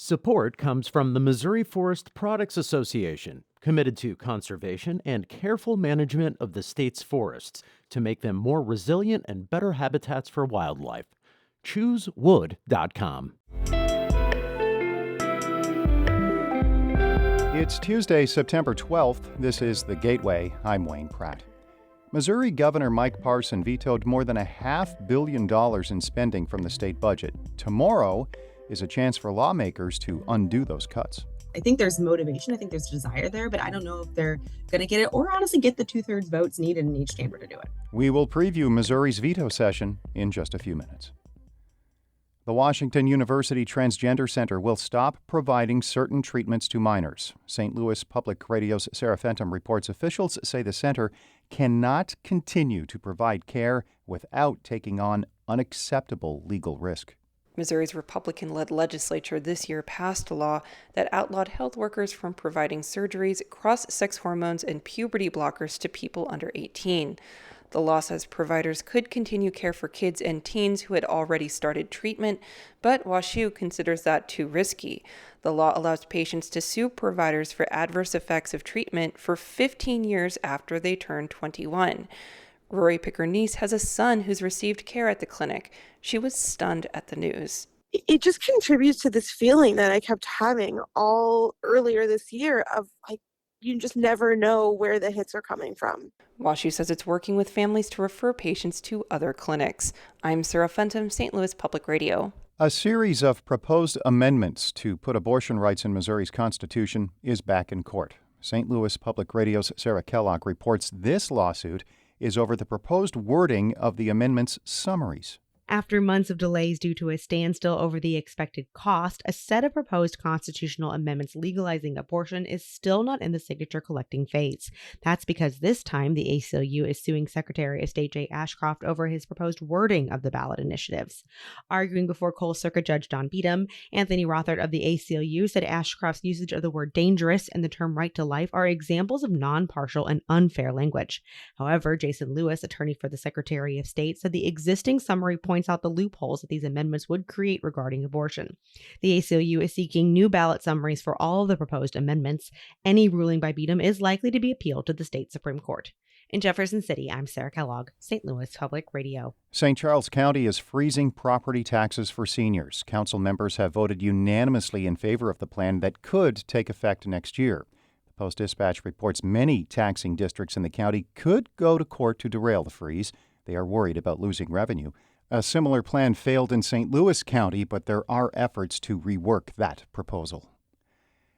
Support comes from the Missouri Forest Products Association, committed to conservation and careful management of the state's forests to make them more resilient and better habitats for wildlife. ChooseWood.com. It's Tuesday, September 12th. This is The Gateway. I'm Wayne Pratt. Missouri Governor Mike Parson vetoed more than $500 million in spending from the state budget. Tomorrow is a chance for lawmakers to undo those cuts. I think there's motivation. I think there's desire there, but I don't know if they're going to get it or honestly get the 2/3 votes needed in each chamber to do it. We will preview Missouri's veto session in just a few minutes. The Washington University Transgender Center will stop providing certain treatments to minors. St. Louis Public Radio's Sarah Fenton reports officials say the center cannot continue to provide care without taking on unacceptable legal risk. Missouri's Republican-led legislature this year passed a law that outlawed health workers from providing surgeries, cross-sex hormones, and puberty blockers to people under 18. The law says providers could continue care for kids and teens who had already started treatment, but WashU considers that too risky. The law allows patients to sue providers for adverse effects of treatment for 15 years after they turn 21. Rory Picker-Niece has a son who's received care at the clinic. She was stunned at the news. It just contributes to this feeling that I kept having all earlier this year of like, you just never know where the hits are coming from. WashU says it's working with families to refer patients to other clinics. I'm Sarah Fenton, St. Louis Public Radio. A series of proposed amendments to put abortion rights in Missouri's Constitution is back in court. St. Louis Public Radio's Sarah Kellogg reports this lawsuit is over the proposed wording of the amendment's summaries. After months of delays due to a standstill over the expected cost, a set of proposed constitutional amendments legalizing abortion is still not in the signature collecting phase. That's because this time the ACLU is suing Secretary of State Jay Ashcroft over his proposed wording of the ballot initiatives. Arguing before Cole Circuit Judge Don Beedham, Anthony Rothert of the ACLU said Ashcroft's usage of the word dangerous and the term right to life are examples of non-partial and unfair language. However, Jason Lewis, attorney for the Secretary of State, said the existing summary points out the loopholes that these amendments would create regarding abortion. The ACLU is seeking new ballot summaries for all of the proposed amendments. Any ruling by Beedham is likely to be appealed to the state Supreme Court. In Jefferson City, I'm Sarah Kellogg, St. Louis Public Radio. St. Charles County is freezing property taxes for seniors. Council members have voted unanimously in favor of the plan that could take effect next year. The Post-Dispatch reports many taxing districts in the county could go to court to derail the freeze. They are worried about losing revenue. A similar plan failed in St. Louis County, but there are efforts to rework that proposal.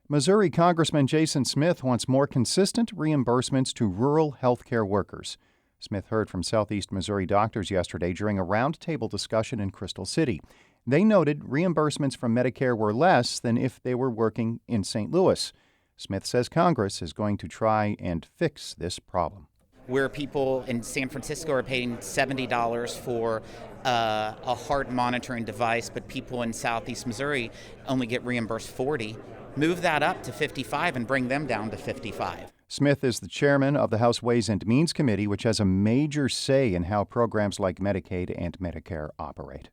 Missouri Congressman Jason Smith wants more consistent reimbursements to rural health care workers. Smith heard from Southeast Missouri doctors yesterday during a roundtable discussion in Crystal City. They noted reimbursements from Medicare were less than if they were working in St. Louis. Smith says Congress is going to try and fix this problem. Where people in San Francisco are paying $70 for a heart monitoring device, but people in Southeast Missouri only get reimbursed $40. Move that up to $55 and bring them down to $55. Smith is the chairman of the House Ways and Means Committee, which has a major say in how programs like Medicaid and Medicare operate.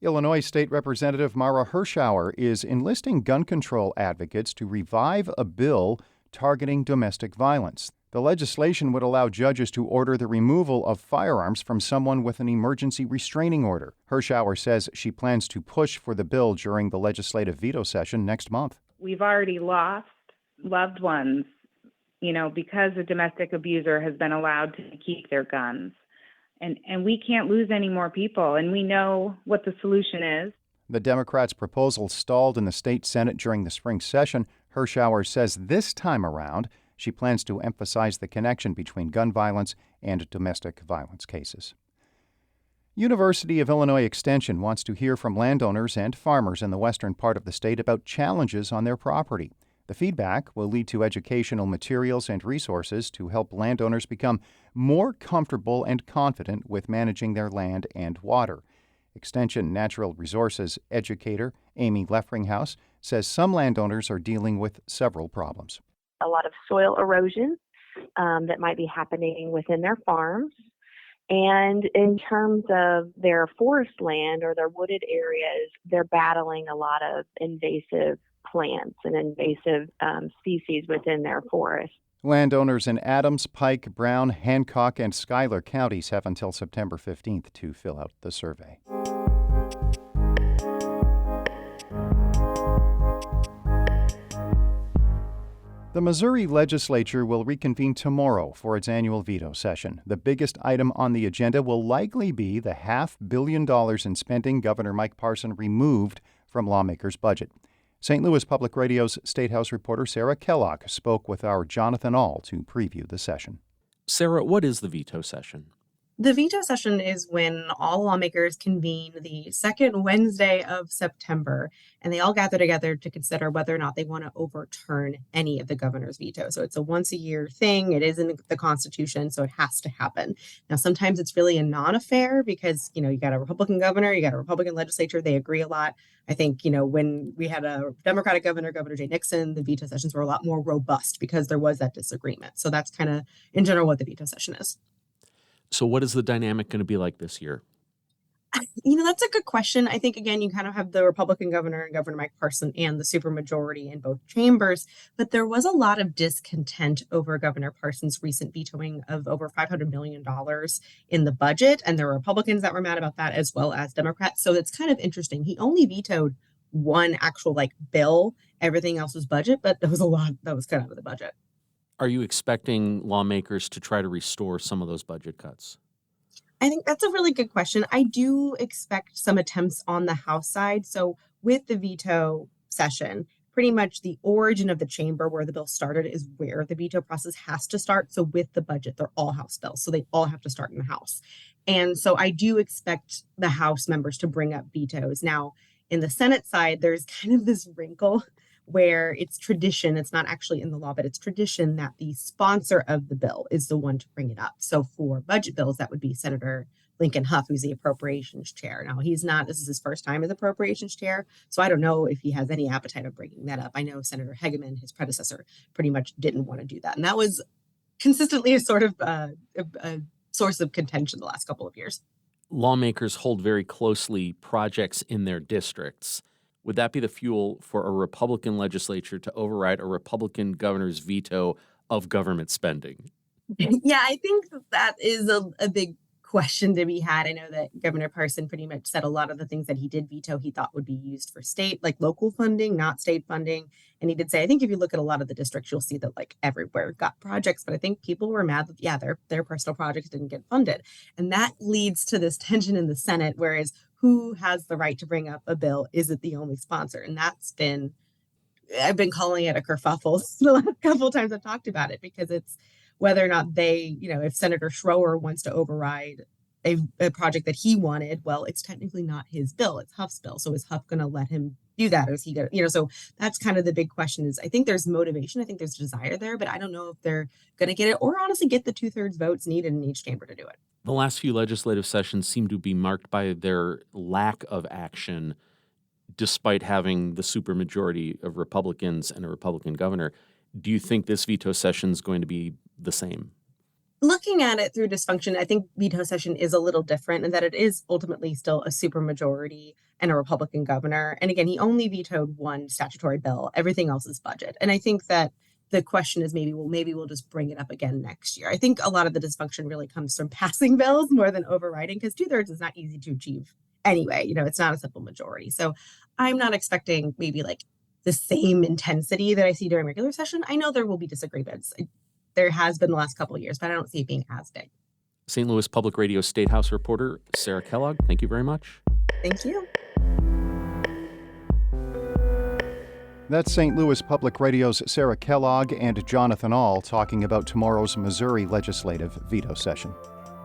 Illinois State Representative Mara Hirschauer is enlisting gun control advocates to revive a bill targeting domestic violence. The legislation would allow judges to order the removal of firearms from someone with an emergency restraining order. Hirschauer says she plans to push for the bill during the legislative veto session next month. We've already lost loved ones, because a domestic abuser has been allowed to keep their guns. And we can't lose any more people, and we know what the solution is. The Democrats' proposal stalled in the state Senate during the spring session. Hirschauer says this time around, she plans to emphasize the connection between gun violence and domestic violence cases. University of Illinois Extension wants to hear from landowners and farmers in the western part of the state about challenges on their property. The feedback will lead to educational materials and resources to help landowners become more comfortable and confident with managing their land and water. Extension Natural Resources educator Amy Leffringhouse says some landowners are dealing with several problems. A lot of soil erosion that might be happening within their farms. And in terms of their forest land or their wooded areas, they're battling a lot of invasive plants and invasive species within their forest. Landowners in Adams, Pike, Brown, Hancock, and Schuyler counties have until September 15th to fill out the survey. The Missouri legislature will reconvene tomorrow for its annual veto session. The biggest item on the agenda will likely be the $500 million in spending Governor Mike Parson removed from lawmakers' budget. St. Louis Public Radio's State House reporter Sarah Kellogg spoke with our Jonathan Ahl to preview the session. Sarah, what is the veto session? The veto session is when all lawmakers convene the second Wednesday of September, and they all gather together to consider whether or not they want to overturn any of the governor's veto. So it's a once a year thing. It is in the Constitution, so it has to happen. Now, sometimes it's really a non-affair because, you got a Republican governor, you got a Republican legislature, they agree a lot. I think, when we had a Democratic governor, Governor Jay Nixon, the veto sessions were a lot more robust because there was that disagreement. So that's kind of, in general, what the veto session is. So what is the dynamic going to be like this year? That's a good question. I think, again, you kind of have the Republican governor and Governor Mike Parson and the supermajority in both chambers. But there was a lot of discontent over Governor Parson's recent vetoing of over $500 million in the budget. And there were Republicans that were mad about that as well as Democrats. So it's kind of interesting. He only vetoed one actual bill. Everything else was budget, but there was a lot that was cut out of the budget. Are you expecting lawmakers to try to restore some of those budget cuts? I think that's a really good question. I do expect some attempts on the House side. So with the veto session, pretty much the origin of the chamber where the bill started is where the veto process has to start. So with the budget, they're all House bills. So they all have to start in the House. And so I do expect the House members to bring up vetoes. Now, in the Senate side, there's kind of this wrinkle where it's tradition, it's not actually in the law, but it's tradition that the sponsor of the bill is the one to bring it up. So for budget bills, that would be Senator Lincoln Huff, who's the appropriations chair. Now, this is his first time as appropriations chair, so I don't know if he has any appetite of bringing that up. I know Senator Hegeman, his predecessor, pretty much didn't want to do that. And that was consistently a sort of a source of contention the last couple of years. Lawmakers hold very closely projects in their districts. Would that be the fuel for a Republican legislature to override a Republican governor's veto of government spending? Yeah, I think that is a big question to be had. I know that Governor Parson pretty much said a lot of the things that he did veto he thought would be used for state, local funding, not state funding. And he did say, I think if you look at a lot of the districts, you'll see that everywhere got projects. But I think people were mad that, their personal projects didn't get funded. And that leads to this tension in the Senate, whereas who has the right to bring up a bill? Is it the only sponsor? And I've been calling it a kerfuffle the last couple of times I've talked about it, because it's whether or not they, if Senator Schroer wants to override a project that he wanted, well, it's technically not his bill, it's Huff's bill. So is Huff going to let him do that? Or is he going to, so that's kind of the big question. Is I think there's motivation, I think there's desire there, but I don't know if they're going to get it or honestly get the 2/3 votes needed in each chamber to do it. The last few legislative sessions seem to be marked by their lack of action, despite having the supermajority of Republicans and a Republican governor. Do you think this veto session is going to be the same? Looking at it through dysfunction, I think veto session is a little different in that it is ultimately still a supermajority and a Republican governor. And again, he only vetoed one statutory bill. Everything else is budget. And I think that the question is maybe we'll just bring it up again next year. I think a lot of the dysfunction really comes from passing bills more than overriding, because 2/3 is not easy to achieve anyway. It's not a simple majority. So I'm not expecting maybe the same intensity that I see during regular session. I know there will be disagreements. There has been the last couple of years, but I don't see it being as big. St. Louis Public Radio State House reporter Sarah Kellogg, thank you very much. Thank you. That's St. Louis Public Radio's Sarah Kellogg and Jonathan Ahl talking about tomorrow's Missouri legislative veto session.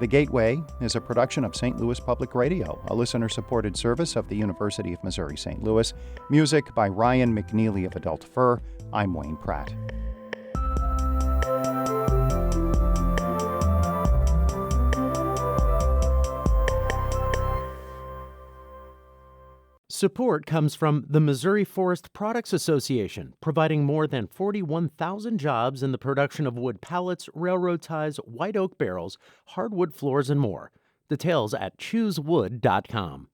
The Gateway is a production of St. Louis Public Radio, a listener-supported service of the University of Missouri-St. Louis. Music by Ryan McNeely of Adult Fur. I'm Wayne Pratt. Support comes from the Missouri Forest Products Association, providing more than 41,000 jobs in the production of wood pallets, railroad ties, white oak barrels, hardwood floors, and more. Details at choosewood.com.